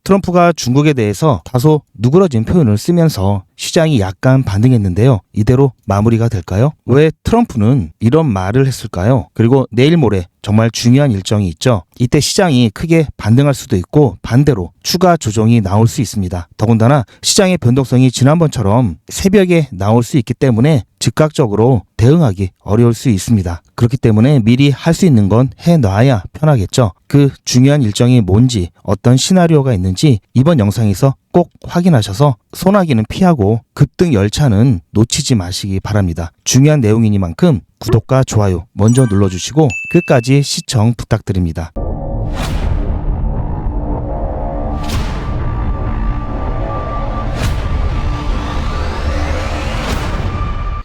트럼프가 중국에 대해서 다소 누그러진 표현을 쓰면서 시장이 약간 반등했는데요. 이대로 마무리가 될까요? 왜 트럼프는 이런 말을 했을까요? 그리고 내일 모레 정말 중요한 일정이 있죠. 이때 시장이 크게 반등할 수도 있고 반대로 추가 조정이 나올 수 있습니다. 더군다나 시장의 변동성이 지난번처럼 새벽에 나올 수 있기 때문에 즉각적으로 대응하기 어려울 수 있습니다. 그렇기 때문에 미리 할 수 있는 건 해놔야 편하겠죠. 그 중요한 일정이 뭔지 어떤 시나리오가 있는지 이번 영상에서 꼭 확인하셔서 소나기는 피하고 급등 열차는 놓치지 마시기 바랍니다. 중요한 내용이니만큼 구독과 좋아요 먼저 눌러주시고 끝까지 시청 부탁드립니다.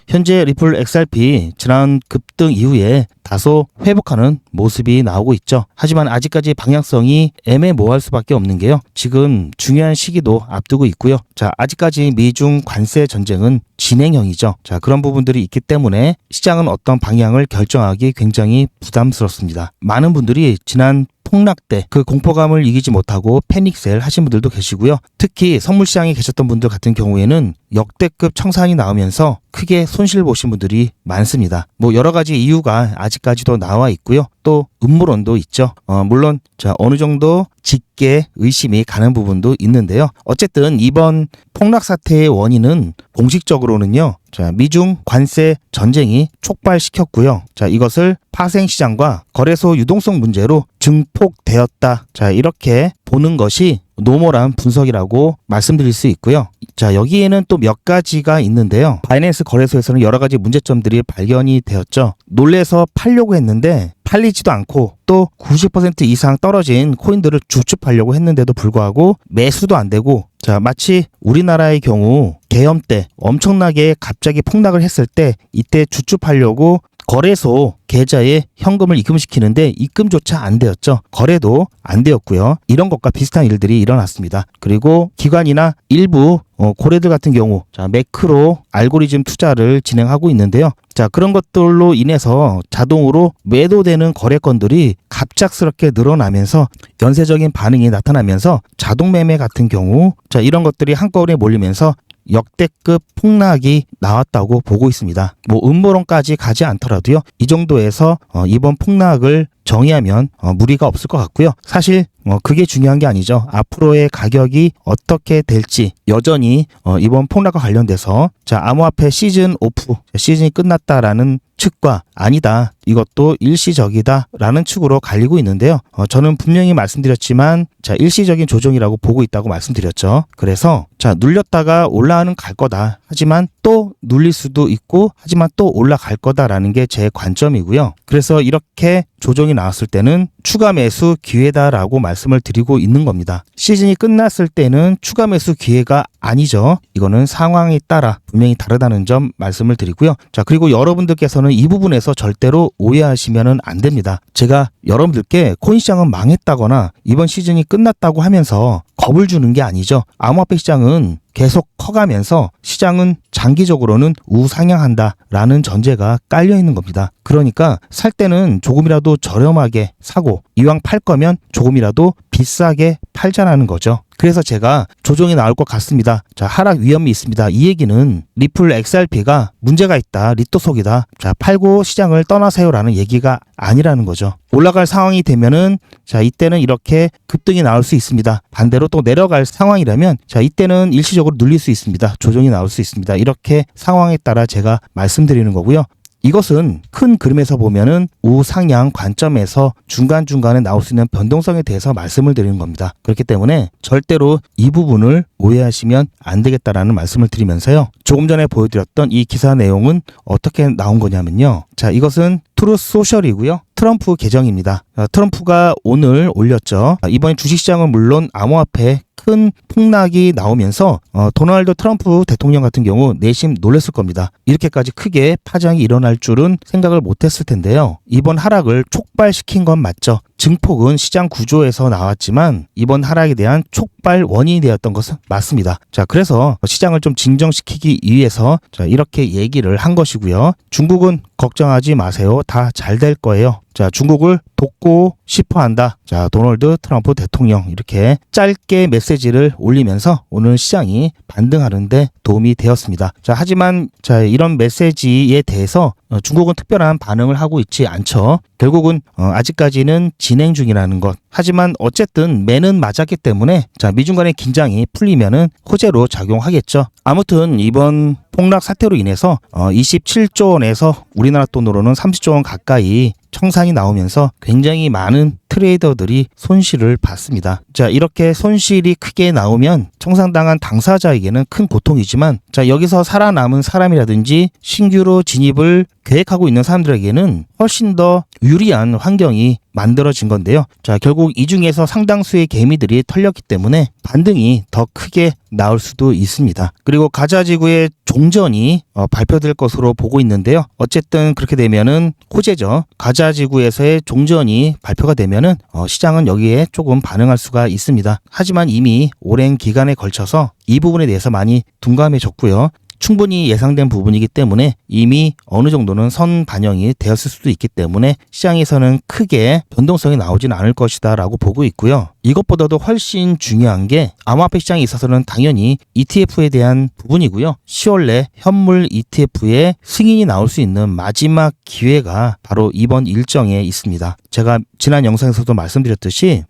현재 리플 XRP 지난 급등 이후에 다소 회복하는 모습이 나오고 있죠. 하지만 아직까지 방향성이 애매모호할 수밖에 없는 게요. 지금 중요한 시기도 앞두고 있고요. 자, 아직까지 미중 관세 전쟁은 진행형이죠. 자, 그런 부분들이 있기 때문에 시장은 어떤 방향을 결정하기 굉장히 부담스럽습니다. 많은 분들이 지난 폭락 때 그 공포감을 이기지 못하고 패닉셀 하신 분들도 계시고요. 특히 선물 시장에 계셨던 분들 같은 경우에는 역대급 청산이 나오면서 크게 손실 보신 분들이 많습니다. 뭐 여러 가지 이유가 아직까지도 나와 있고요. 또 음모론도 있죠. 물론 어느 정도 짙게 의심이 가는 부분도 있는데요. 어쨌든 이번 폭락 사태의 원인은 공식적으로는요. 미중 관세 전쟁이 촉발시켰고요. 이것을 파생시장과 거래소 유동성 문제로 증폭되었다. 이렇게 보는 것이 노멀한 분석이라고 말씀드릴 수 있고요. 여기에는 또 몇 가지가 있는데요. 바이낸스 거래소에서는 여러 가지 문제점들이 발견이 되었죠. 놀래서 팔려고 했는데 팔리지도 않고 또 90% 이상 떨어진 코인들을 주축하려고 했는데도 불구하고 매수도 안 되고 마치 우리나라의 경우 계엄 때 엄청나게 갑자기 폭락을 했을 때 이때 주축하려고 거래소 계좌에 현금을 입금시키는데 입금조차 안 되었죠. 거래도 안 되었고요. 이런 것과 비슷한 일들이 일어났습니다. 그리고 기관이나 일부 고래들 같은 경우 매크로 알고리즘 투자를 진행하고 있는데요. 그런 것들로 인해서 자동으로 매도되는 거래건들이 갑작스럽게 늘어나면서 연쇄적인 반응이 나타나면서 자동 매매 같은 경우 이런 것들이 한꺼번에 몰리면서 역대급 폭락이 나왔다고 보고 있습니다. 음모론까지 가지 않더라도요. 이 정도에서 이번 폭락을 정의하면 무리가 없을 것 같고요. 사실 그게 중요한 게 아니죠. 앞으로의 가격이 어떻게 될지 여전히 이번 폭락과 관련돼서 암호화폐 시즌 오프, 시즌이 끝났다라는 측과 아니다, 이것도 일시적이다 라는 측으로 갈리고 있는데요. 저는 분명히 말씀드렸지만 일시적인 조정이라고 보고 있다고 말씀드렸죠. 그래서 눌렸다가 올라가는 갈 거다. 하지만 또 눌릴 수도 있고 하지만 또 올라갈 거다라는 게 제 관점이고요. 그래서 이렇게 조정이 나왔을 때는 추가 매수 기회다라고 말씀을 드리고 있는 겁니다. 시즌이 끝났을 때는 추가 매수 기회가 아니죠. 이거는 상황에 따라 분명히 다르다는 점 말씀을 드리고요. 그리고 여러분들께서는 이 부분에서 절대로 오해하시면 안 됩니다. 제가 여러분들께 코인 시장은 망했다거나 이번 시즌이 끝났다고 하면서 겁을 주는 게 아니죠. 암호화폐 시장은 계속 커가면서 시장은 장기적으로는 우상향한다라는 전제가 깔려 있는 겁니다. 그러니까 살 때는 조금이라도 저렴하게 사고 이왕 팔 거면 조금이라도 비싸게 팔자라는 거죠. 그래서 제가 조정이 나올 것 같습니다. 하락 위험이 있습니다. 이 얘기는 리플 XRP가 문제가 있다, 리또 속이다, 팔고 시장을 떠나세요라는 얘기가 아니라는 거죠. 올라갈 상황이 되면은 이때는 이렇게 급등이 나올 수 있습니다. 반대로 또 내려갈 상황이라면 이때는 일시적으로 눌릴 수 있습니다. 조정이 나올 수 있습니다. 이렇게 상황에 따라 제가 말씀드리는 거고요. 이것은 큰 그림에서 보면은 우상향 관점에서 중간중간에 나올 수 있는 변동성에 대해서 말씀을 드리는 겁니다. 그렇기 때문에 절대로 이 부분을 오해하시면 안 되겠다라는 말씀을 드리면서요. 조금 전에 보여드렸던 이 기사 내용은 어떻게 나온 거냐면요. 이것은 트루스 소셜이고요. 트럼프 계정입니다. 트럼프가 오늘 올렸죠. 이번에 주식시장은 물론 암호화폐 큰 폭락이 나오면서 도널드 트럼프 대통령 같은 경우 내심 놀랐을 겁니다. 이렇게까지 크게 파장이 일어날 줄은 생각을 못했을 텐데요. 이번 하락을 촉발시킨 건 맞죠. 증폭은 시장 구조에서 나왔지만 이번 하락에 대한 촉발 원인이 되었던 것은 맞습니다. 그래서 시장을 좀 진정시키기 위해서 이렇게 얘기를 한 것이고요. 중국은 걱정하지 마세요. 다 잘 될 거예요. 중국을 돕고 싶어 한다. 자, 도널드 트럼프 대통령 이렇게 짧게 메시지를 올리면서 오늘 시장이 반등하는데 도움이 되었습니다. 자, 하지만 이런 메시지에 대해서 중국은 특별한 반응을 하고 있지 않죠. 결국은 아직까지는 진행 중이라는 것. 하지만 어쨌든 매는 맞았기 때문에 미중 간의 긴장이 풀리면은 호재로 작용하겠죠. 아무튼 이번 폭락 사태로 인해서 27조 원에서 우리나라 돈으로는 30조 원 가까이 청산이 나오면서 굉장히 많은 트레이더들이 손실을 봤습니다. 자, 이렇게 손실이 크게 나오면 청산당한 당사자에게는 큰 고통이지만 여기서 살아남은 사람이라든지 신규로 진입을 계획하고 있는 사람들에게는 훨씬 더 유리한 환경이 만들어진 건데요. 자, 결국 이 중에서 상당수의 개미들이 털렸기 때문에 반등이 더 크게 나올 수도 있습니다. 그리고 가자지구의 종전이 발표될 것으로 보고 있는데요. 어쨌든 그렇게 되면은 호재죠. 가자지구에서의 종전이 발표가 되면은 시장은 여기에 조금 반응할 수가 있습니다. 하지만 이미 오랜 기간에 걸쳐서 이 부분에 대해서 많이 둔감해졌고요. 충분히 예상된 부분이기 때문에 이미 어느 정도는 선 반영이 되었을 수도 있기 때문에 시장에서는 크게 변동성이 나오진 않을 것이다 라고 보고 있고요. 이것보다도 훨씬 중요한 게 암호화폐 시장에 있어서는 당연히 ETF에 대한 부분이고요. 10월 내 현물 ETF의 승인이 나올 수 있는 마지막 기회가 바로 이번 일정에 있습니다. 제가 지난 영상에서도 말씀드렸듯이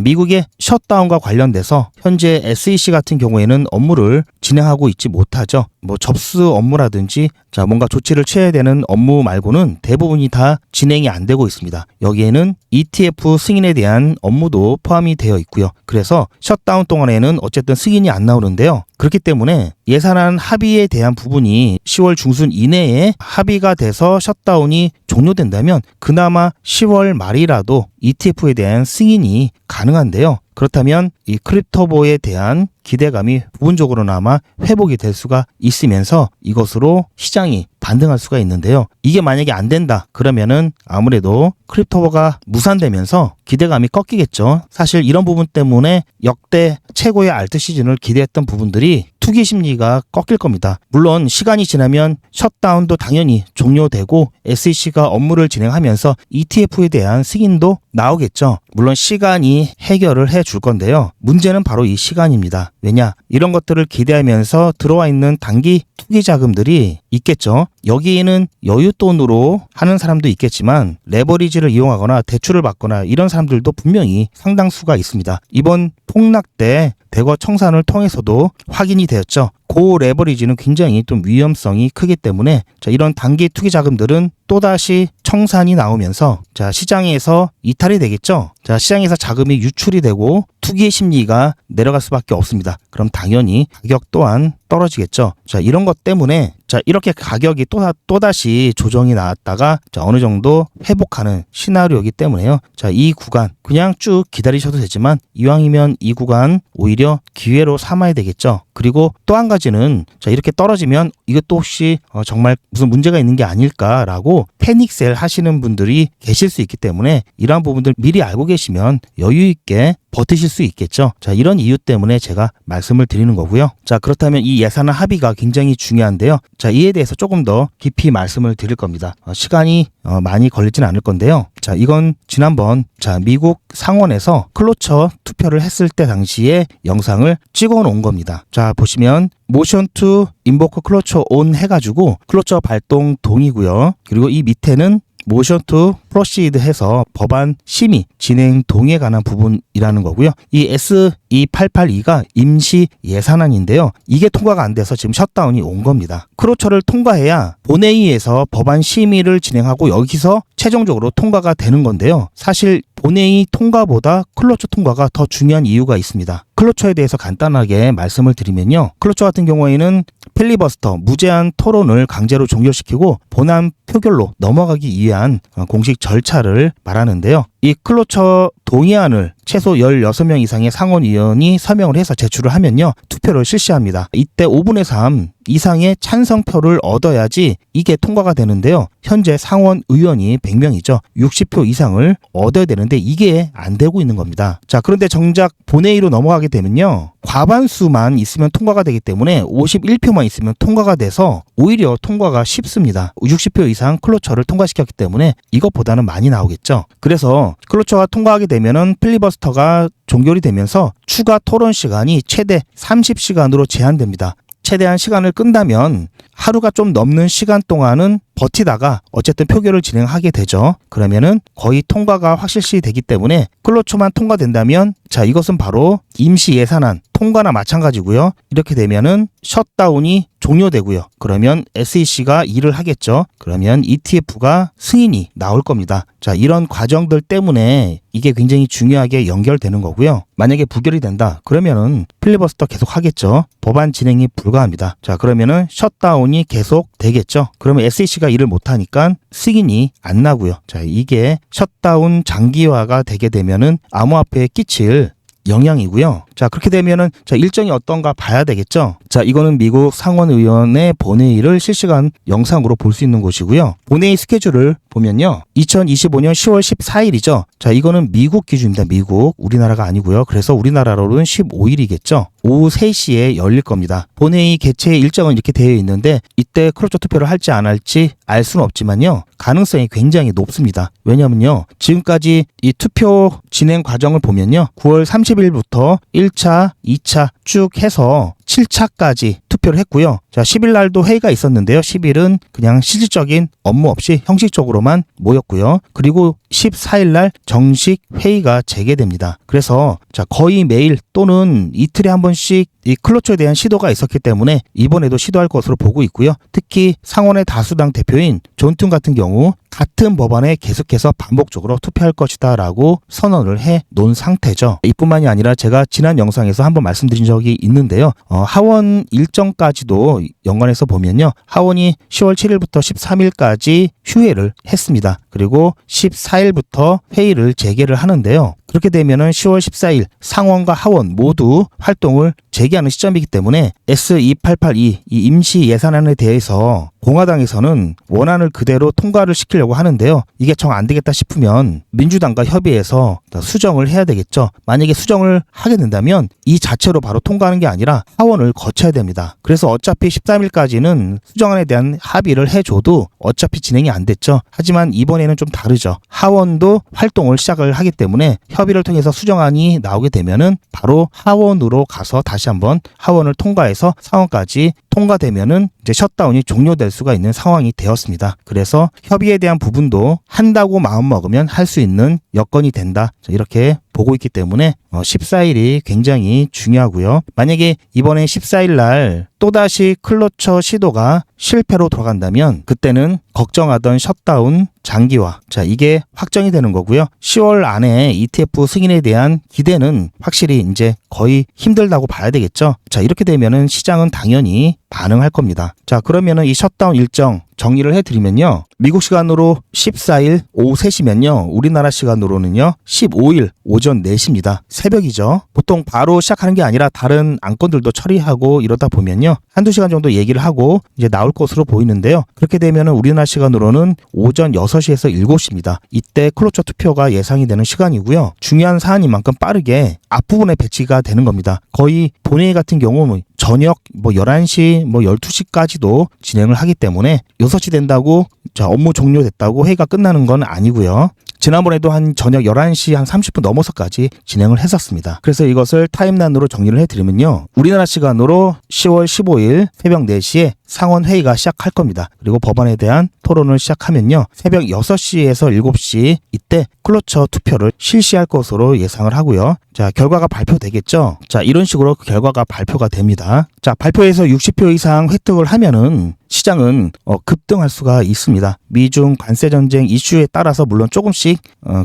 미국의 셧다운과 관련돼서 현재 SEC 같은 경우에는 업무를 진행하고 있지 못하죠. 접수 업무라든지 뭔가 조치를 취해야 되는 업무 말고는 대부분이 다 진행이 안 되고 있습니다. 여기에는 ETF 승인에 대한 업무도 포함이 되어 있고요. 그래서 셧다운 동안에는 어쨌든 승인이 안 나오는데요. 그렇기 때문에 예산안 합의에 대한 부분이 10월 중순 이내에 합의가 돼서 셧다운이 종료된다면 그나마 10월 말이라도 ETF에 대한 승인이 가능한데요. 그렇다면 이 크립토보에 대한 기대감이 부분적으로나마 회복이 될 수가 있으면서 이것으로 시장이 반등할 수가 있는데요. 이게 만약에 안 된다 그러면은 아무래도 크립토보가 무산되면서 기대감이 꺾이겠죠. 사실 이런 부분 때문에 역대 최고의 알트 시즌을 기대했던 부분들이 투기 심리가 꺾일 겁니다. 물론 시간이 지나면 셧다운도 당연히 종료되고 SEC가 업무를 진행하면서 ETF에 대한 승인도 나오겠죠. 물론 시간이 해결을 해줄 건데요. 문제는 바로 이 시간입니다. 왜냐? 이런 것들을 기대하면서 들어와 있는 단기 투기 자금들이 있겠죠. 여기에는 여윳돈으로 하는 사람도 있겠지만 레버리지를 이용하거나 대출을 받거나 이런 사람들도 분명히 상당수가 있습니다. 이번 폭락 때 대거 청산을 통해서도 확인이 되었죠. 고 레버리지는 굉장히 좀 위험성이 크기 때문에 이런 단기 투기 자금들은 또다시 청산이 나오면서 시장에서 이탈이 되겠죠. 시장에서 자금이 유출이 되고 투기의 심리가 내려갈 수밖에 없습니다. 그럼 당연히 가격 또한 떨어지겠죠. 이런 것 때문에 이렇게 가격이 또다시 조정이 나왔다가 어느 정도 회복하는 시나리오이기 때문에요. 이 구간 그냥 쭉 기다리셔도 되지만 이왕이면 이 구간 오히려 기회로 삼아야 되겠죠. 그리고 또 한 가지는 이렇게 떨어지면 이것도 혹시 정말 무슨 문제가 있는 게 아닐까라고 패닉셀 하시는 분들이 계실 수 있기 때문에 이러한 부분들 미리 알고 계시면 여유 있게 버티실 수 있겠죠. 이런 이유 때문에 제가 말씀을 드리는 거고요. 그렇다면 이 예산안 합의가 굉장히 중요한데요. 이에 대해서 조금 더 깊이 말씀을 드릴 겁니다. 시간이 많이 걸리진 않을 건데요. 이건 지난번 미국 상원에서 클로처 투표를 했을 때 당시에 영상을 찍어 놓은 겁니다. 보시면 모션 투 인보크 클로처 온 해가지고 클로처 발동 동이고요. 그리고 이 밑에는 모션 투 프로시드 해서 법안 심의 진행 동의에 관한 부분이라는 거고요. 이 S2882가 임시 예산안인데요. 이게 통과가 안 돼서 지금 셧다운이 온 겁니다. 크로처를 통과해야 본회의에서 법안 심의를 진행하고 여기서 최종적으로 통과가 되는 건데요. 사실 본회의 통과보다 클로처 통과가 더 중요한 이유가 있습니다. 클로처에 대해서 간단하게 말씀을 드리면요. 클로처 같은 경우에는 필리버스터, 무제한 토론을 강제로 종결시키고 본안 표결로 넘어가기 위한 공식 절차를 말하는데요. 이 클로처 동의안을 최소 16명 이상의 상원의원이 서명을 해서 제출을 하면요. 투표를 실시합니다. 이때 5분의 3 이상의 찬성표를 얻어야지 이게 통과가 되는데요. 현재 상원 의원이 100명이죠. 60표 이상을 얻어야 되는데 이게 안 되고 있는 겁니다. 그런데 정작 본회의로 넘어가게 되면요. 과반수만 있으면 통과가 되기 때문에 51표만 있으면 통과가 돼서 오히려 통과가 쉽습니다. 60표 이상 클로처를 통과시켰기 때문에 이것보다는 많이 나오겠죠. 그래서 있는데요. 클로처가 통과하게 되면은 필리버스터가 종결이 되면서 추가 토론 시간이 최대 30시간으로 제한됩니다. 최대한 시간을 끈다면 하루가 좀 넘는 시간 동안은 버티다가 어쨌든 표결을 진행하게 되죠. 그러면은 거의 통과가 확실시 되기 때문에 클로처만 통과된다면 자, 이것은 바로 임시 예산안 통과나 마찬가지고요. 이렇게 되면은 셧다운이 종료되고요. 그러면 SEC가 일을 하겠죠. 그러면 ETF가 승인이 나올 겁니다. 자, 이런 과정들 때문에 이게 굉장히 중요하게 연결되는 거고요. 만약에 부결이 된다. 그러면은 필리버스터 계속 하겠죠. 법안 진행이 불가합니다. 자, 그러면은 셧다운이 계속 되겠죠. 그러면 SEC가 일을 못하니까 승인이 안 나고요. 자, 이게 셧다운 장기화가 되게 되면은 암호화폐에 끼칠 영향이고요. 자, 그렇게 되면은 자, 일정이 어떤가 봐야 되겠죠. 자, 이거는 미국 상원의원의 본회의를 실시간 영상으로 볼 수 있는 곳이고요. 본회의 스케줄을 보면요. 2025년 10월 14일이죠. 자, 이거는 미국 기준입니다. 미국. 우리나라가 아니고요. 그래서 우리나라로는 15일이겠죠. 오후 3시에 열릴 겁니다. 본회의 개최 일정은 이렇게 되어 있는데 이때 클로처 투표를 할지 안 할지 알 수는 없지만요. 가능성이 굉장히 높습니다. 왜냐면요. 지금까지 이 투표 진행 과정을 보면요. 9월 30일부터 1차, 2차 쭉 해서 7차까지 투표를 했고요. 자, 10일 날도 회의가 있었는데요. 10일은 그냥 실질적인 업무 없이 형식적으로만 모였고요. 그리고 14일 날 정식 회의가 재개됩니다. 그래서 자, 거의 매일 또는 이틀에 한 번씩 이 클로처에 대한 시도가 있었기 때문에 이번에도 시도할 것으로 보고 있고요. 특히 상원의 다수당 대표인 존 튠 같은 경우 같은 법안에 계속해서 반복적으로 투표할 것이다 라고 선언을 해 놓은 상태죠. 이뿐만이 아니라 제가 지난 영상에서 한번 말씀드린 적이 있는데요. 하원 일정까지도 연관해서 보면요. 하원이 10월 7일부터 13일까지 휴회를 했습니다. 그리고 14일부터 회의를 재개를 하는데요. 그렇게 되면은 10월 14일 상원과 하원 모두 활동을 재개하는 시점이기 때문에 S2882 이 임시 예산안에 대해서 공화당에서는 원안을 그대로 통과를 시키려고 하는데요. 이게 정 안 되겠다 싶으면 민주당과 협의해서 수정을 해야 되겠죠. 만약에 수정을 하게 된다면 이 자체로 바로 통과하는 게 아니라 하원을 거쳐야 됩니다. 그래서 어차피 13일까지는 수정안에 대한 합의를 해줘도 어차피 진행이 안 됐죠. 하지만 이번에는 좀 다르죠. 하원도 활동을 시작을 하기 때문에 협의를 통해서 수정안이 나오게 되면은 바로 하원으로 가서 다시 한번 하원을 통과해서 상원까지 통과되면은 이제 셧다운이 종료될 수가 있는 상황이 되었습니다. 그래서 협의에 대한 부분도 한다고 마음먹으면 할 수 있는 여건이 된다. 이렇게 보고 있기 때문에 14일이 굉장히 중요하고요. 만약에 이번에 14일 날 또다시 클로처 시도가 실패로 돌아간다면 그때는 걱정하던 셧다운 장기화. 자, 이게 확정이 되는 거고요. 10월 안에 ETF 승인에 대한 기대는 확실히 이제 거의 힘들다고 봐야 되겠죠. 자, 이렇게 되면은 시장은 당연히 반응할 겁니다. 자, 그러면은 이 셧다운 일정 정리를 해드리면요. 미국 시간으로 14일 오후 3시면요. 우리나라 시간으로는요. 15일 오전 4시입니다. 새벽이죠. 보통 바로 시작하는 게 아니라 다른 안건들도 처리하고 이러다 보면요. 한두 시간 정도 얘기를 하고 이제 나올 것으로 보이는데요. 그렇게 되면은 우리나라 시간으로는 오전 6시에서 7시입니다. 이때 클로처 투표가 예상이 되는 시간이고요. 중요한 사안인 만큼 빠르게 앞부분에 배치가 되는 겁니다. 거의 본회의 같은 경우는 저녁 11시 12시까지도 진행을 하기 때문에 6시 된다고 자, 업무 종료됐다고 회의가 끝나는 건 아니고요. 지난번에도 한 저녁 11시 한 30분 넘어서까지 진행을 했었습니다. 그래서 이것을 타임란으로 정리를 해드리면요. 우리나라 시간으로 10월 15일 새벽 4시에 상원 회의가 시작할 겁니다. 그리고 법안에 대한 토론을 시작하면요. 새벽 6시에서 7시 이때 클로처 투표를 실시할 것으로 예상을 하고요. 자, 결과가 발표되겠죠. 자, 이런 식으로 결과가 발표가 됩니다. 자, 발표에서 60표 이상 획득을 하면은 시장은 급등할 수가 있습니다. 미중 관세 전쟁 이슈에 따라서 물론 조금씩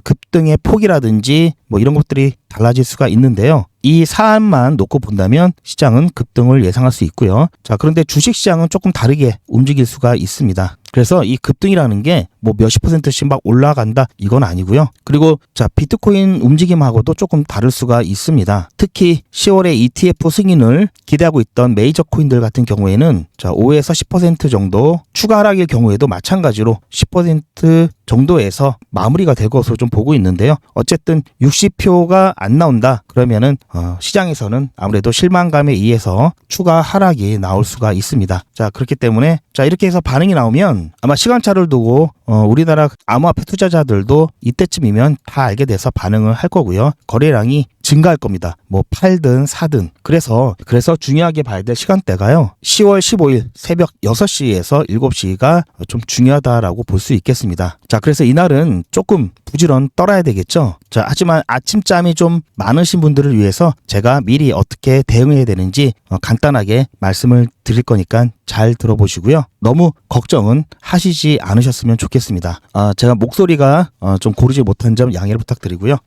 급등의 폭이라든지 이런 것들이 달라질 수가 있는데요. 이 사안만 놓고 본다면 시장은 급등을 예상할 수 있고요. 자, 그런데 주식시장은 조금 다르게 움직일 수가 있습니다. 그래서 이 급등이라는 게 몇십 %씩 막 올라간다 이건 아니고요. 그리고 자, 비트코인 움직임하고도 조금 다를 수가 있습니다. 특히 10월에 ETF 승인을 기대하고 있던 메이저 코인들 같은 경우에는 자, 5에서 10% 정도 추가 하락일 경우에도 마찬가지로 10% 정도에서 마무리가 될 것으로 좀 보고 있는데요. 어쨌든 60표가 안 나온다 그러면은 시장에서는 아무래도 실망감에 의해서 추가 하락이 나올 수가 있습니다. 자, 그렇기 때문에 자, 이렇게 해서 반응이 나오면 이때쯤이면 아마 시간차를 두고 우리나라 암호화폐 투자자들도 이때쯤이면 다 알게 돼서 반응을 할 거고요. 거래량이 증가할 겁니다. 뭐 팔든 사든. 그래서 중요하게 봐야 될 시간대가요. 10월 15일 새벽 6시에서 7시가 좀 중요하다라고 볼 수 있겠습니다. 자, 그래서 이날은 조금 부지런 떨어야 되겠죠. 자, 하지만 아침잠이 좀 많으신 분들을 위해서 제가 미리 어떻게 대응해야 되는지 간단하게 말씀을 드릴 거니까 잘 들어보시고요. 너무 걱정은 하시지 않으셨으면 좋겠습니다. 제가 목소리가 좀 고르지 못한 점 양해를 부탁드리고요.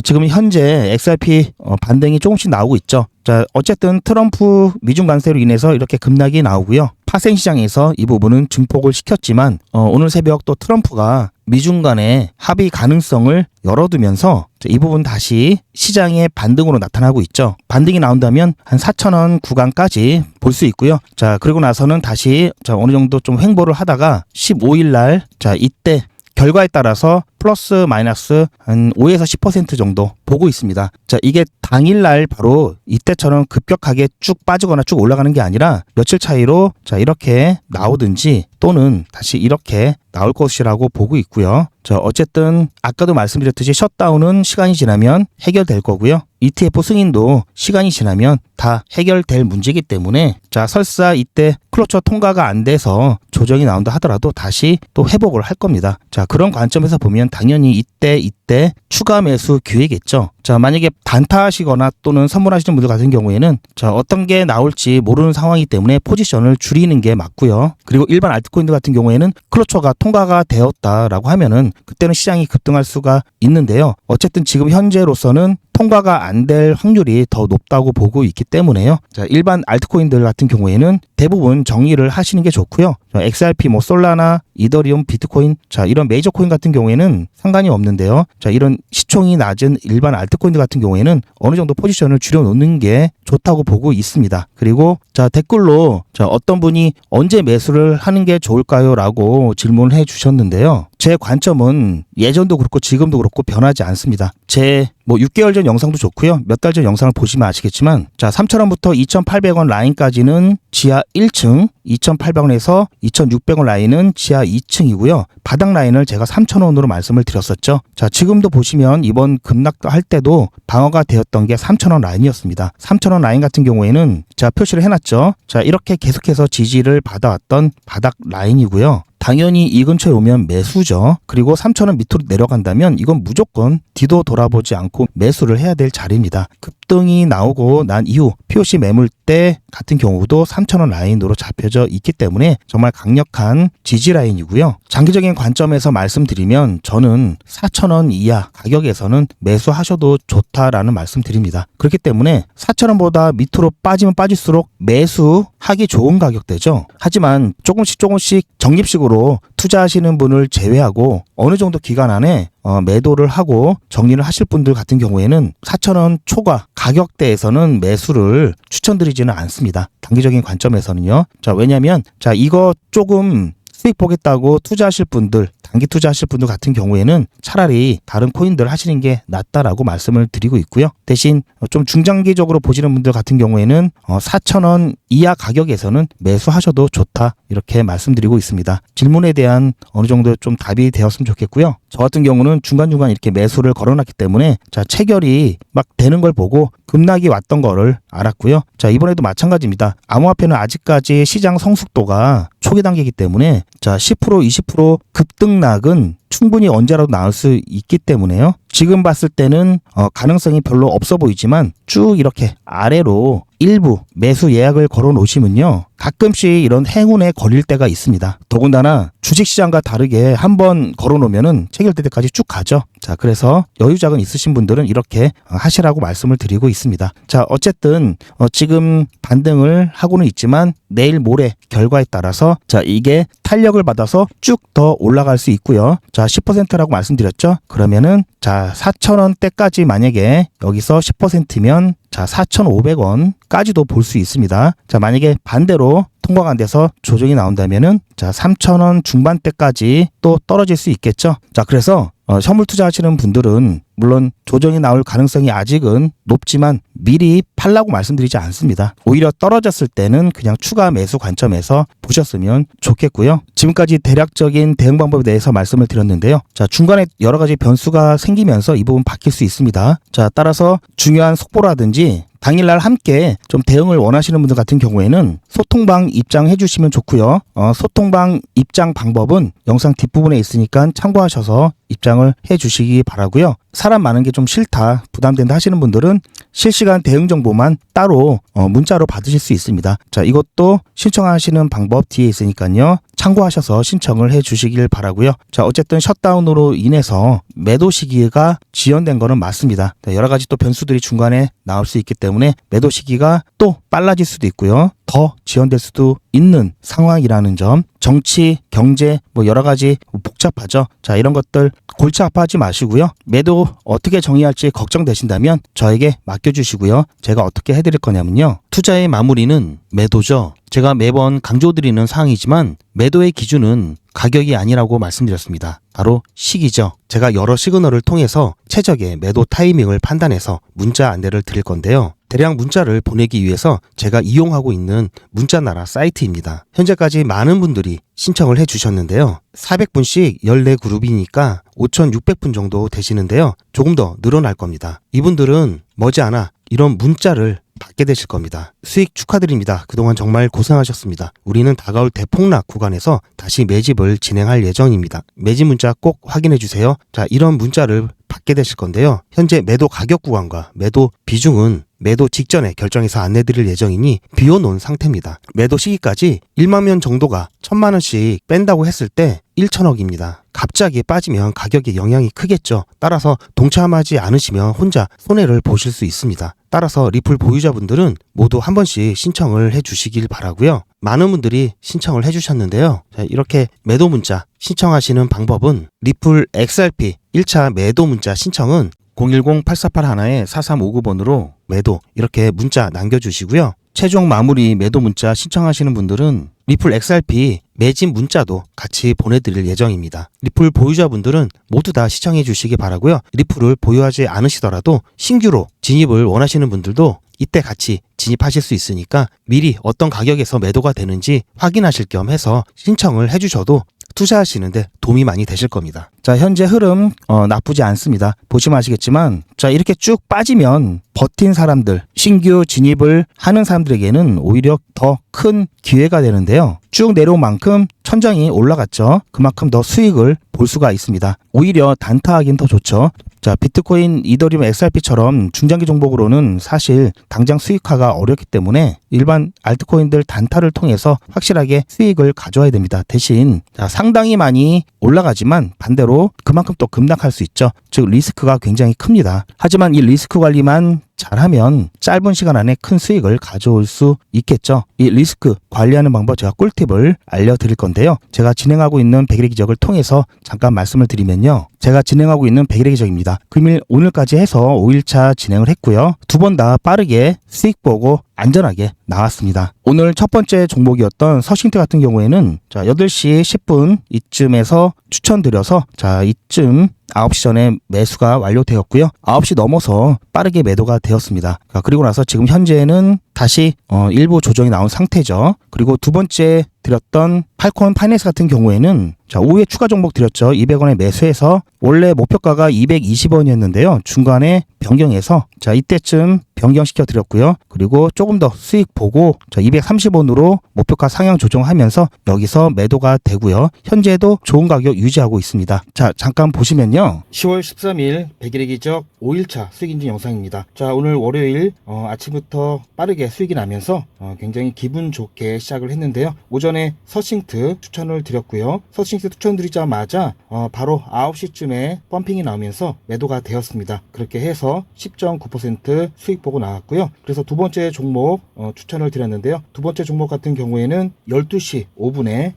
지금 현재 XRP 반등이 조금씩 나오고 있죠. 자, 어쨌든 트럼프 미중 관세로 인해서 이렇게 급락이 나오고요. 파생 시장에서 이 부분은 증폭을 시켰지만 오늘 새벽 또 트럼프가 미중 간의 합의 가능성을 열어두면서 이 부분 다시 시장의 반등으로 나타나고 있죠. 반등이 나온다면 한 4,000원 구간까지 볼 수 있고요. 자, 그리고 나서는 다시 어느 정도 좀 횡보를 하다가 15일 날 이때 결과에 따라서 플러스 마이너스 한 5에서 10% 정도 보고 있습니다. 자, 이게 당일날 바로 이때처럼 급격하게 쭉 빠지거나 쭉 올라가는 게 아니라 며칠 차이로 이렇게 나오든지 또는 다시 이렇게 나올 것이라고 보고 있고요. 자, 어쨌든 아까도 말씀드렸듯이 셧다운은 시간이 지나면 해결될 거고요. ETF 승인도 시간이 지나면 다 해결될 문제이기 때문에 설사 이때 클로처 통과가 안 돼서 조정이 나온다 하더라도 다시 또 회복을 할 겁니다. 자, 그런 관점에서 보면 당연히 이때 추가 매수 기회겠죠. 자, 만약에 단타하시거나 또는 선물하시는 분들 같은 경우에는 어떤 게 나올지 모르는 상황이기 때문에 포지션을 줄이는 게 맞고요. 그리고 일반 알트코인들 같은 경우에는 클로처가 통과가 되었다라고 하면은 그때는 시장이 급등할 수가 있는데요. 어쨌든 지금 현재로서는 통과가 안 될 확률이 더 높다고 보고 있기 때문에요. 자, 일반 알트코인들 같은 경우에는 대부분 정리를 하시는 게 좋고요. XRP, 솔라나, 이더리움, 비트코인, 이런 메이저 코인 같은 경우에는 상관이 없는데요. 이런 시총이 낮은 일반 알트코인들 같은 경우에는 어느 정도 포지션을 줄여놓는 게 좋다고 보고 있습니다. 그리고 댓글로 어떤 분이 언제 매수를 하는 게 좋을까요? 라고 질문을 해 주셨는데요. 제 관점은 예전도 그렇고 지금도 그렇고 변하지 않습니다. 제 6개월 전 영상도 좋고요. 몇 달 전 영상을 보시면 아시겠지만 3,000원부터 2,800원 라인까지는 지하 1층, 2,800원에서 2,600원 라인은 지하 2층이고요. 바닥 라인을 제가 3,000원으로 말씀을 드렸었죠. 자, 지금도 보시면 이번 급락할 때도 방어가 되었던 게 3,000원 라인이었습니다. 3,000원 라인 같은 경우에는 제가 표시를 해놨죠. 자, 이렇게 계속해서 지지를 받아왔던 바닥 라인이고요. 당연히 이 근처에 오면 매수죠. 그리고 3,000원 밑으로 내려간다면 이건 무조건 뒤도 돌아보지 않고 매수를 해야 될 자리입니다. 급등이 나오고 난 이후 POC 매물대 같은 경우도 3,000원 라인으로 잡혀져 있기 때문에 정말 강력한 지지 라인이고요. 장기적인 관점에서 말씀드리면 저는 4,000원 이하 가격에서는 매수하셔도 좋다라는 말씀드립니다. 그렇기 때문에 4,000원보다 밑으로 빠지면 빠질수록 매수하기 좋은 가격대죠. 하지만 조금씩 적립식으로 투자하시는 분을 제외하고 어느 정도 기간 안에 매도를 하고 정리를 하실 분들 같은 경우에는 4,000원 초과 가격대에서는 매수를 추천드리지는 않습니다. 단기적인 관점에서는요. 자, 왜냐면 이거 조금 수익 보겠다고 투자하실 분들, 단기 투자하실 분들 같은 경우에는 차라리 다른 코인들 하시는 게 낫다라고 말씀을 드리고 있고요. 대신 좀 중장기적으로 보시는 분들 같은 경우에는 4,000원 이하 가격에서는 매수하셔도 좋다 이렇게 말씀드리고 있습니다. 질문에 대한 어느 정도 좀 답이 되었으면 좋겠고요. 저 같은 경우는 중간중간 이렇게 매수를 걸어놨기 때문에 체결이 막 되는 걸 보고 급락이 왔던 거를 알았고요. 자, 이번에도 마찬가지입니다. 암호화폐는 아직까지 시장 성숙도가 초기 단계이기 때문에 10% 20% 급등락은 충분히 언제라도 나올 수 있기 때문에요. 지금 봤을 때는 가능성이 별로 없어 보이지만 쭉 이렇게 아래로 일부 매수 예약을 걸어 놓으시면요. 가끔씩 이런 행운에 걸릴 때가 있습니다. 더군다나 주식시장과 다르게 한번 걸어 놓으면은 체결될 때까지 쭉 가죠. 자, 그래서 여유자금 있으신 분들은 이렇게 하시라고 말씀을 드리고 있습니다. 자, 어쨌든 지금 반등을 하고는 있지만 내일 모레 결과에 따라서 이게 탄력을 받아서 쭉 더 올라갈 수 있고요. 자, 10%라고 말씀드렸죠. 그러면은 4,000원대까지 만약에 여기서 10%면 4,500원까지도 볼 수 있습니다. 자, 만약에 반대로 통과가 안 돼서 조정이 나온다면은 3,000원 중반대까지 또 떨어질 수 있겠죠. 자, 그래서 현물 투자하시는 분들은 물론 조정이 나올 가능성이 아직은 높지만 미리 팔라고 말씀드리지 않습니다. 오히려 떨어졌을 때는 그냥 추가 매수 관점에서 보셨으면 좋겠고요. 지금까지 대략적인 대응 방법에 대해서 말씀을 드렸는데요. 자, 중간에 여러 가지 변수가 생기면서 이 부분 바뀔 수 있습니다. 자, 따라서 중요한 속보라든지 당일날 함께 좀 대응을 원하시는 분들 같은 경우에는 소통방 입장해 주시면 좋고요. 소통방 입장 방법은 영상 뒷부분에 있으니까 참고하셔서 입장을 해 주시기 바라고요. 사람 많은 게 좀 싫다, 부담된다 하시는 분들은 실시간 대응 정보만 따로 문자로 받으실 수 있습니다. 자, 이것도 신청하시는 방법 뒤에 있으니까요. 참고하셔서 신청을 해 주시길 바라고요. 자, 어쨌든 셧다운으로 인해서 매도 시기가 지연된 거는 맞습니다. 여러 가지 또 변수들이 중간에 나올 수 있기 때문에 매도 시기가 또 빨라질 수도 있고요. 더 지연될 수도 있는 상황이라는 점, 정치, 경제 뭐 여러 가지 복잡하죠. 자, 이런 것들 골치 아파하지 마시고요. 매도 어떻게 정의할지 걱정되신다면 저에게 맡겨주시고요. 제가 어떻게 해드릴 거냐면요. 투자의 마무리는 매도죠. 제가 매번 강조드리는 사항이지만 매도의 기준은 가격이 아니라고 말씀드렸습니다. 바로 시기죠. 제가 여러 시그널을 통해서 최적의 매도 타이밍을 판단해서 문자 안내를 드릴 건데요. 대량 문자를 보내기 위해서 제가 이용하고 있는 문자나라 사이트입니다. 현재까지 많은 분들이 신청을 해주셨는데요. 400분씩 14그룹이니까 5,600분 정도 되시는데요. 조금 더 늘어날 겁니다. 이분들은 머지않아 이런 문자를 받게 되실 겁니다. 수익 축하드립니다. 그동안 정말 고생하셨습니다. 우리는 다가올 대폭락 구간에서 다시 매집을 진행할 예정입니다. 매집 문자 꼭 확인해 주세요. 자, 이런 문자를 받게 되실 건데요. 현재 매도 가격 구간과 매도 비중은 매도 직전에 결정해서 안내드릴 예정이니 비워놓은 상태입니다. 매도 시기까지 1만 명 정도가 1,000만 원씩 뺀다고 했을 때 1,000억입니다. 갑자기 빠지면 가격에 영향이 크겠죠. 따라서 동참하지 않으시면 혼자 손해를 보실 수 있습니다. 따라서 리플 보유자분들은 모두 한 번씩 신청을 해주시길 바라고요. 많은 분들이 신청을 해주셨는데요. 자, 이렇게 매도 문자 신청하시는 방법은 리플 XRP 1차 매도 문자 신청은 010-8481-4359번으로 매도 이렇게 문자 남겨주시고요. 최종 마무리 매도 문자 신청하시는 분들은 리플 XRP 매집 문자도 같이 보내드릴 예정입니다. 리플 보유자분들은 모두 다 시청해 주시기 바라고요. 리플을 보유하지 않으시더라도 신규로 진입을 원하시는 분들도 이때 같이 진입하실 수 있으니까 미리 어떤 가격에서 매도가 되는지 확인하실 겸 해서 신청을 해주셔도 투자하시는데 도움이 많이 되실 겁니다. 자, 현재 흐름 나쁘지 않습니다. 보시면 아시겠지만 자, 이렇게 쭉 빠지면 버틴 사람들, 신규 진입을 하는 사람들에게는 오히려 더 큰 기회가 되는데요. 쭉 내려온 만큼 천장이 올라갔죠. 그만큼 더 수익을 볼 수가 있습니다. 오히려 단타하긴 더 좋죠. 자, 비트코인, 이더리움, XRP처럼 중장기 종목으로는 사실 당장 수익화가 어렵기 때문에 일반 알트코인들 단타를 통해서 확실하게 수익을 가져와야 됩니다. 대신 자, 상당히 많이 올라가지만 반대로 그만큼 또 급락할 수 있죠. 즉 리스크가 굉장히 큽니다. 하지만 이 리스크 관리만 잘하면 짧은 시간 안에 큰 수익을 가져올 수 있겠죠. 이 리스크 관리하는 방법 제가 꿀팁을 알려드릴 건데요. 제가 진행하고 있는 100일의 기적을 통해서 잠깐 말씀을 드리면요. 제가 진행하고 있는 100일의 기적입니다. 금일 오늘까지 해서 5일차 진행을 했고요. 두 번 다 빠르게 수익 보고 안전하게 나왔습니다. 오늘 첫 번째 종목이었던 서싱트 같은 경우에는 자, 8시 10분 이쯤에서 추천드려서 자, 이쯤 9시 전에 매수가 완료되었고요. 9시 넘어서 빠르게 매도가 되었습니다. 그리고 나서 지금 현재는 다시 일부 조정이 나온 상태죠. 그리고 두 번째 드렸던 팔콘 파이낸스 같은 경우에는 자, 오후에 추가 종목 드렸죠. 200원에 매수해서 원래 목표가가 220원이었는데요. 중간에 변경해서 자, 이때쯤 변경시켜 드렸고요. 그리고 조금 더 수익 보고 자, 230원으로 목표가 상향 조정하면서 여기서 매도가 되고요. 현재도 좋은 가격 유지하고 있습니다. 자, 잠깐 보시면요. 10월 13일 100일의 기적 5일차 수익 인증 영상입니다. 자, 오늘 월요일 아침부터 빠르게 수익이 나면서 굉장히 기분 좋게 시작을 했는데요. 오전에 서싱트 추천을 드렸고요. 서싱트 추천드리자마자 바로 9시쯤에 펌핑이 나오면서 매도가 되었습니다. 그렇게 해서 10.9% 수익 보고 나왔고요. 그래서 두 번째 종목 추천을 드렸는데요. 두 번째 종목 같은 경우에는 12시 5분에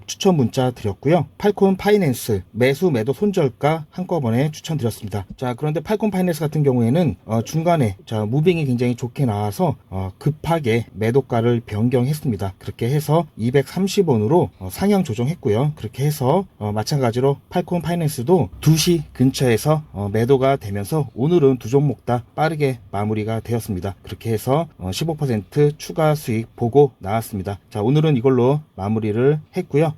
추천 문자 드렸고요. 팔콘 파이낸스 매수 매도 손절가 한꺼번에 추천드렸습니다. 자, 그런데 팔콘 파이낸스 같은 경우에는 중간에 자, 무빙이 굉장히 좋게 나와서 급하게 매도가를 변경했습니다. 그렇게 해서 230원으로 상향 조정했고요. 그렇게 해서 마찬가지로 팔콘 파이낸스도 2시 근처에서 매도가 되면서 오늘은 두 종목 다 빠르게 마무리가 되었습니다. 그렇게 해서 15% 추가 수익 보고 나왔습니다. 자, 오늘은 이걸로 마무리를 했고요.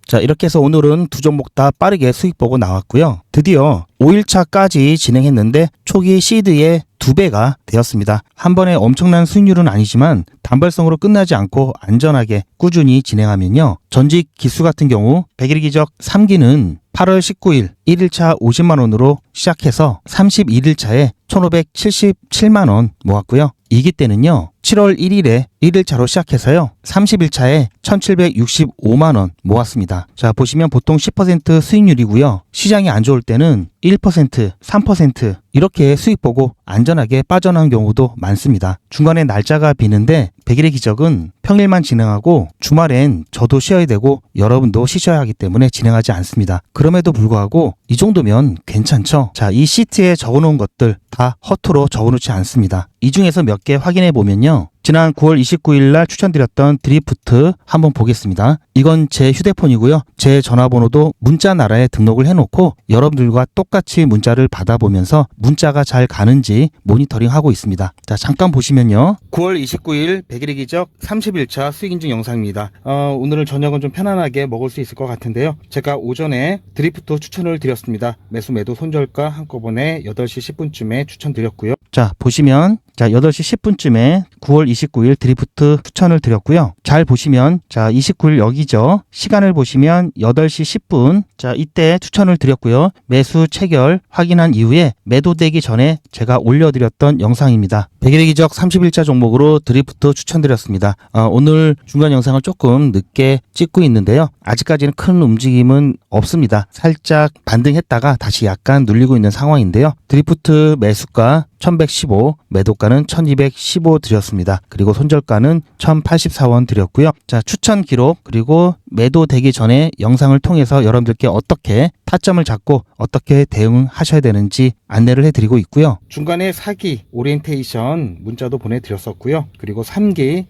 자, 이렇게 해서 오늘은 두 종목 다 빠르게 수익 보고 나왔고요. 드디어 5일차까지 진행했는데 초기 시드의 2배가 되었습니다. 한 번에 엄청난 수익률은 아니지만 단발성으로 끝나지 않고 안전하게 꾸준히 진행하면요. 전직 기수 같은 경우 100일 기적 3기는 8월 19일 1일차 50만원으로 시작해서 31일차에 1577만원 모았고요. 2기 때는요. 7월 1일에 1일차로 시작해서요. 30일차에 1765만원 모았습니다. 자, 보시면 보통 10% 수익률이고요. 시장이 안 좋을 때는 1%, 3% 이렇게 수익 보고 안전하게 빠져나온 경우도 많습니다. 중간에 날짜가 비는데 100일의 기적은 평일만 진행하고 주말엔 저도 쉬어야 되고 여러분도 쉬셔야 하기 때문에 진행하지 않습니다. 그럼에도 불구하고 이 정도면 괜찮죠? 자, 이 시트에 적어놓은 것들 다 허투루 적어놓지 않습니다. 이 중에서 몇 개 확인해 보면요. 지난 9월 29일 날 추천드렸던 드리프트 한번 보겠습니다. 이건 제 휴대폰이고요. 제 전화번호도 문자 나라에 등록을 해놓고 여러분들과 똑같이 문자를 받아보면서 문자가 잘 가는지 모니터링하고 있습니다. 자, 잠깐 보시면요. 9월 29일 100일의 기적 30일차 수익인증 영상입니다. 오늘은 저녁은 좀 편안하게 먹을 수 있을 것 같은데요. 제가 오전에 드리프트 추천을 드렸습니다. 매수 매도 손절가 한꺼번에 8시 10분쯤에 추천드렸고요. 자, 보시면 8시 10분쯤에 9월 29일 드리프트 추천을 드렸고요. 잘 보시면 자, 29일 여기죠. 시간을 보시면 8시 10분. 자, 이때 추천을 드렸고요. 매수 체결 확인한 이후에 매도되기 전에 제가 올려드렸던 영상입니다. 100일의 기적 30일차 종목으로 드리프트 추천드렸습니다. 오늘 중간 영상을 조금 늦게 찍고 있는데요. 아직까지는 큰 움직임은 없습니다. 살짝 반등했다가 다시 약간 눌리고 있는 상황인데요. 드리프트 매수가 1115, 매도가는 1215 드렸습니다. 그리고 손절가는 1084원 드렸고요. 자, 추천 기록 그리고 매도되기 전에 영상을 통해서 여러분들께 어떻게 타점을 잡고 어떻게 대응하셔야 되는지 안내를 해드리고 있고요. 중간에 4기 오리엔테이션 문자도 보내드렸었고요. 그리고 3기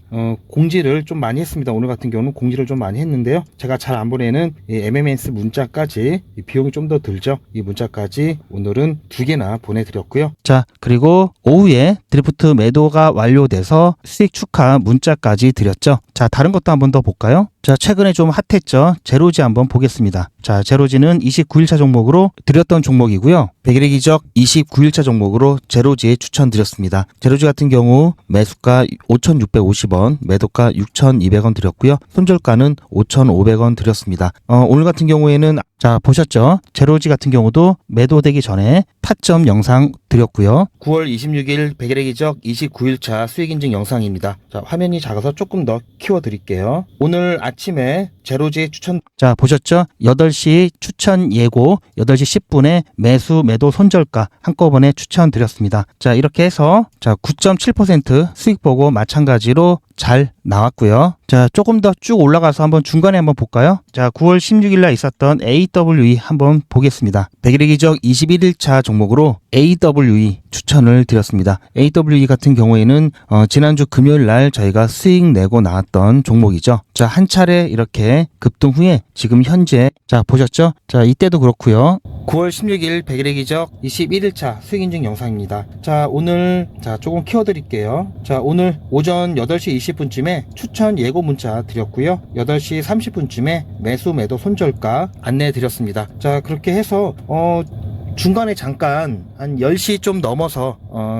공지를 좀 많이 했습니다. 오늘 같은 경우는 공지를 좀 많이 했는데요. 제가 잘 안 보내는 이 MMS 문자까지 이 비용이 좀 더 들죠. 이 문자까지 오늘은 2개나 보내드렸고요. 자, 그리고 오후에 드리프트 매도가 완료돼서 수익 축하 문자까지 드렸죠. 자, 다른 것도 한번 더 볼까요? 자, 최근에 좀 핫했죠. 제로지 한번 보겠습니다. 자, 제로지는 29일차 종목으로 드렸던 종목이고요. 100일의 기적 29일차 종목으로 제로지에 추천드렸습니다. 제로지 같은 경우 매수가 5,650원, 매도가 6,200원 드렸고요. 손절가는 5,500원 드렸습니다. 오늘 같은 경우에는 자, 보셨죠? 제로지 같은 경우도 매도되기 전에 타점 영상 드렸고요. 9월 26일 100일의 기적 29일차 수익인증 영상입니다. 자, 화면이 작아서 조금 더 키워드릴게요. 오늘 아침에 제로지 추천 자, 보셨죠? 8시 추천 예고 8시 10분에 매수 매도 손절가 한꺼번에 추천드렸습니다. 자, 이렇게 해서 자, 9.7% 수익 보고 마찬가지로 잘 나왔고요. 자, 조금 더 쭉 올라가서 한번 중간에 한번 볼까요? 자, 9월 16일 날 있었던 AWE 한번 보겠습니다. 100일의 기적 21일차 종목으로 AWE 추천을 드렸습니다. AWE 같은 경우에는 지난주 금요일 날 저희가 수익 내고 나왔던 종목이죠. 자, 한 차례 이렇게 급등 후에 지금 현재 자, 보셨죠? 자, 이때도 그렇고요. 9월 16일 100일의 기적 21일차 수익인증 영상입니다. 자, 오늘 자, 조금 키워드릴게요. 자, 오늘 오전 8시 20분쯤에 추천 예고 문자 드렸고요. 8시 30분쯤에 매수 매도 손절가 안내 드렸습니다. 자, 그렇게 해서 중간에 잠깐 한 10시 좀 넘어서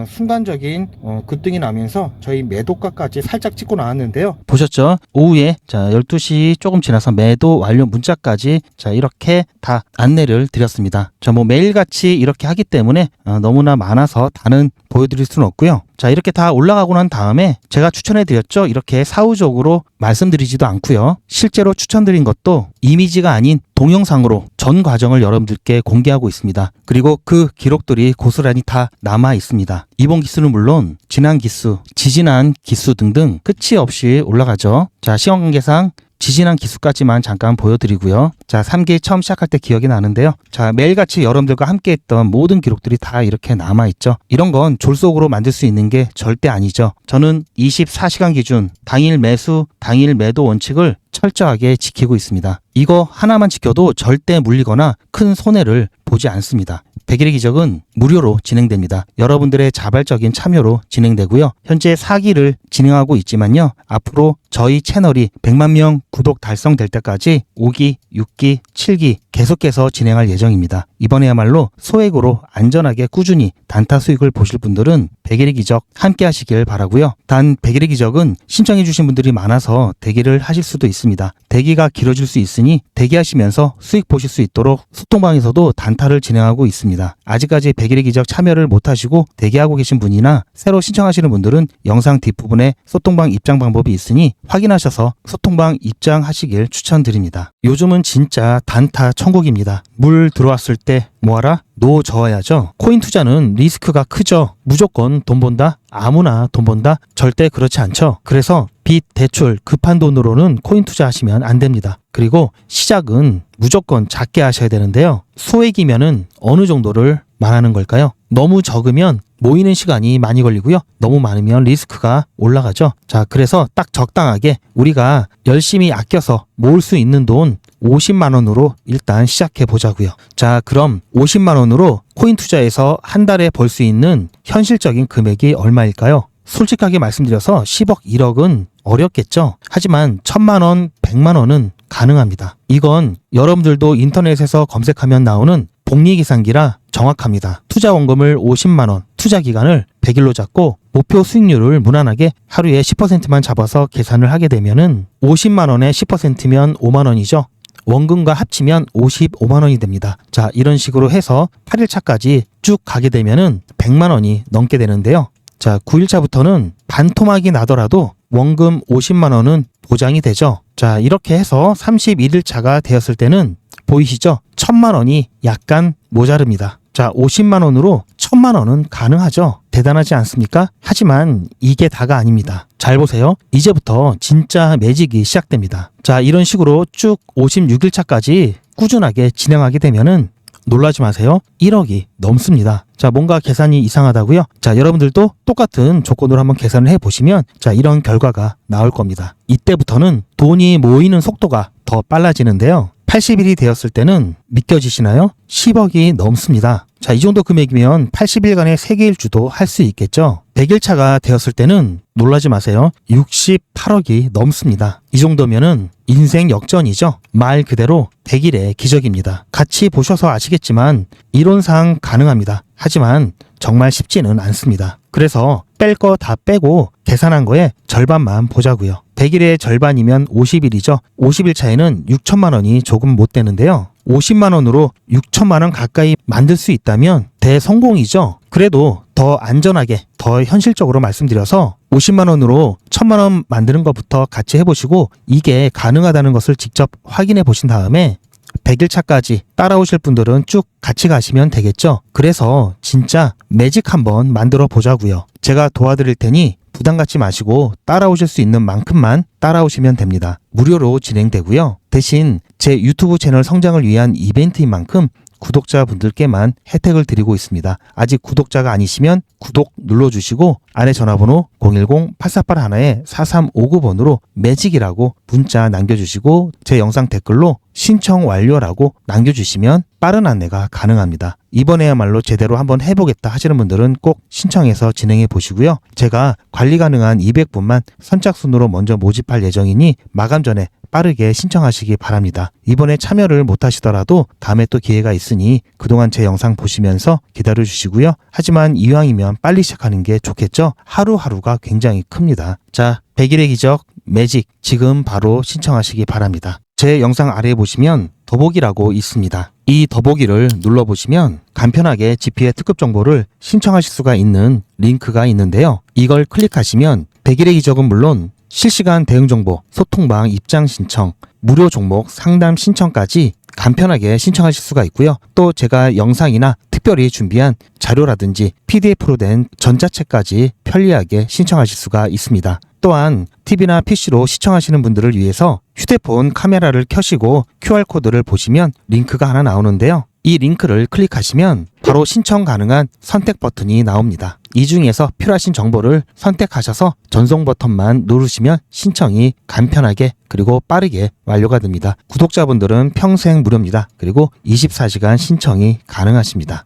순간적인 급등이 나면서 저희 매도가까지 살짝 찍고 나왔는데요. 보셨죠? 오후에 자, 12시 조금 지나서 매도 완료 문자까지 자, 이렇게 다 안내를 드렸습니다. 자, 뭐 매일같이 이렇게 하기 때문에 너무나 많아서 다는 보여드릴 수는 없고요. 자, 이렇게 다 올라가고 난 다음에 제가 추천해 드렸죠. 이렇게 사후적으로 말씀드리지도 않고요. 실제로 추천드린 것도 이미지가 아닌 동영상으로 전 과정을 여러분들께 공개하고 있습니다. 그리고 그 기록들이 고스란히 다 남아 있습니다. 이번 기수는 물론 지난 기수, 지지난 기수 등등 끝이 없이 올라가죠. 자, 시간 관계상 지진한 기수까지만 잠깐 보여드리고요. 자, 3기 처음 시작할 때 기억이 나는데요. 자, 매일같이 여러분들과 함께했던 모든 기록들이 다 이렇게 남아있죠. 이런 건 졸속으로 만들 수 있는 게 절대 아니죠. 저는 24시간 기준 당일 매수, 당일 매도 원칙을 철저하게 지키고 있습니다. 이거 하나만 지켜도 절대 물리거나 큰 손해를 보지 않습니다. 100일의 기적은 무료로 진행됩니다. 여러분들의 자발적인 참여로 진행되고요. 현재 4기를 진행하고 있지만요. 앞으로 저희 채널이 100만 명 구독 달성될 때까지 5기, 6기, 7기 계속해서 진행할 예정입니다. 이번에야말로 소액으로 안전하게 꾸준히 단타 수익을 보실 분들은 100일의 기적 함께 하시길 바라고요. 단 100일의 기적은 신청해 주신 분들이 많아서 대기를 하실 수도 있습니다. 대기가 길어질 수 있으니 대기하시면서 수익 보실 수 있도록 소통방에서도 단타를 진행하고 있습니다. 아직까지 100일의 기적 참여를 못하시고 대기하고 계신 분이나 새로 신청하시는 분들은 영상 뒷부분에 소통방 입장 방법이 있으니 확인하셔서 소통방 입장하시길 추천드립니다. 요즘은 진짜 단타 천국입니다. 물 들어왔을 때 뭐하라? 노 저어야죠. 코인 투자는 리스크가 크죠. 무조건 돈 번다? 아무나 돈 번다? 절대 그렇지 않죠. 그래서 빚, 대출, 급한 돈으로는 코인 투자하시면 안 됩니다. 그리고 시작은 무조건 작게 하셔야 되는데요. 소액이면은 어느 정도를 말하는 걸까요? 너무 적으면 모이는 시간이 많이 걸리고요. 너무 많으면 리스크가 올라가죠. 자, 그래서 딱 적당하게 우리가 열심히 아껴서 모을 수 있는 돈 50만 원으로 일단 시작해 보자고요. 자, 그럼 50만 원으로 코인 투자에서 한 달에 벌 수 있는 현실적인 금액이 얼마일까요? 솔직하게 말씀드려서 10억, 1억은 어렵겠죠. 하지만 1000만 원, 100만 원은 가능합니다. 이건 여러분들도 인터넷에서 검색하면 나오는 복리계산기라 정확합니다. 투자 원금을 50만 원, 투자 기간을 100일로 잡고 목표 수익률을 무난하게 하루에 10%만 잡아서 계산을 하게 되면은 50만 원에 10%면 5만 원이죠. 원금과 합치면 55만 원이 됩니다. 자, 이런 식으로 해서 8일차까지 쭉 가게 되면은 100만 원이 넘게 되는데요. 자, 9일차부터는 반토막이 나더라도 원금 50만 원은 보장이 되죠. 자, 이렇게 해서 31일차가 되었을 때는 보이시죠? 1000만 원이 약간 모자릅니다. 자, 50만 원으로 1000만 원은 가능하죠. 대단하지 않습니까? 하지만 이게 다가 아닙니다. 잘 보세요. 이제부터 진짜 매직이 시작됩니다. 자, 이런 식으로 쭉 56일차까지 꾸준하게 진행하게 되면은 놀라지 마세요. 1억이 넘습니다. 자, 뭔가 계산이 이상하다고요? 자, 여러분들도 똑같은 조건으로 한번 계산을 해보시면 자, 이런 결과가 나올 겁니다. 이때부터는 돈이 모이는 속도가 더 빨라지는데요. 80일이 되었을 때는 믿겨지시나요? 10억이 넘습니다. 자, 이 정도 금액이면 80일간의 세계일주도 할 수 있겠죠. 100일차가 되었을 때는 놀라지 마세요. 68억이 넘습니다. 이 정도면은 인생 역전이죠. 말 그대로 100일의 기적입니다. 같이 보셔서 아시겠지만 이론상 가능합니다. 하지만 정말 쉽지는 않습니다. 그래서 뺄 거 다 빼고 계산한 거에 절반만 보자고요. 100일의 절반이면 50일이죠. 50일 차에는 6천만 원이 조금 못 되는데요. 50만 원으로 6천만 원 가까이 만들 수 있다면 대성공이죠. 그래도 더 안전하게, 더 현실적으로 말씀드려서 50만 원으로 1000만 원 만드는 것부터 같이 해보시고 이게 가능하다는 것을 직접 확인해 보신 다음에 100일 차까지 따라오실 분들은 쭉 같이 가시면 되겠죠. 그래서 진짜 매직 한번 만들어 보자고요. 제가 도와드릴 테니 부담 갖지 마시고 따라오실 수 있는 만큼만 따라오시면 됩니다. 무료로 진행되고요. 대신 제 유튜브 채널 성장을 위한 이벤트인 만큼 구독자분들께만 혜택을 드리고 있습니다. 아직 구독자가 아니시면 구독 눌러주시고 안에 전화번호 010-8481-4359번으로 매직이라고 문자 남겨주시고 제 영상 댓글로 신청 완료라고 남겨주시면 빠른 안내가 가능합니다. 이번에야말로 제대로 한번 해보겠다 하시는 분들은 꼭 신청해서 진행해 보시고요. 제가 관리 가능한 200분만 선착순으로 먼저 모집할 예정이니 마감 전에 빠르게 신청하시기 바랍니다. 이번에 참여를 못하시더라도 다음에 또 기회가 있으니 그동안 제 영상 보시면서 기다려주시고요. 하지만 이왕이면 빨리 시작하는 게 좋겠죠? 하루하루가 굉장히 큽니다. 자, 100일의 기적 매직 지금 바로 신청하시기 바랍니다. 제 영상 아래에 보시면 더보기라고 있습니다. 이 더보기를 눌러보시면 간편하게 GP의 특급 정보를 신청하실 수가 있는 링크가 있는데요. 이걸 클릭하시면 100일의 기적은 물론 실시간 대응 정보, 소통방 입장 신청, 무료 종목 상담 신청까지 간편하게 신청하실 수가 있고요. 또 제가 영상이나 특별히 준비한 자료라든지 PDF로 된 전자책까지 편리하게 신청하실 수가 있습니다. 또한 TV나 PC로 시청하시는 분들을 위해서 휴대폰 카메라를 켜시고 QR코드를 보시면 링크가 하나 나오는데요. 이 링크를 클릭하시면 바로 신청 가능한 선택 버튼이 나옵니다. 이 중에서 필요하신 정보를 선택하셔서 전송 버튼만 누르시면 신청이 간편하게 그리고 빠르게 완료가 됩니다. 구독자분들은 평생 무료입니다. 그리고 24시간 신청이 가능하십니다.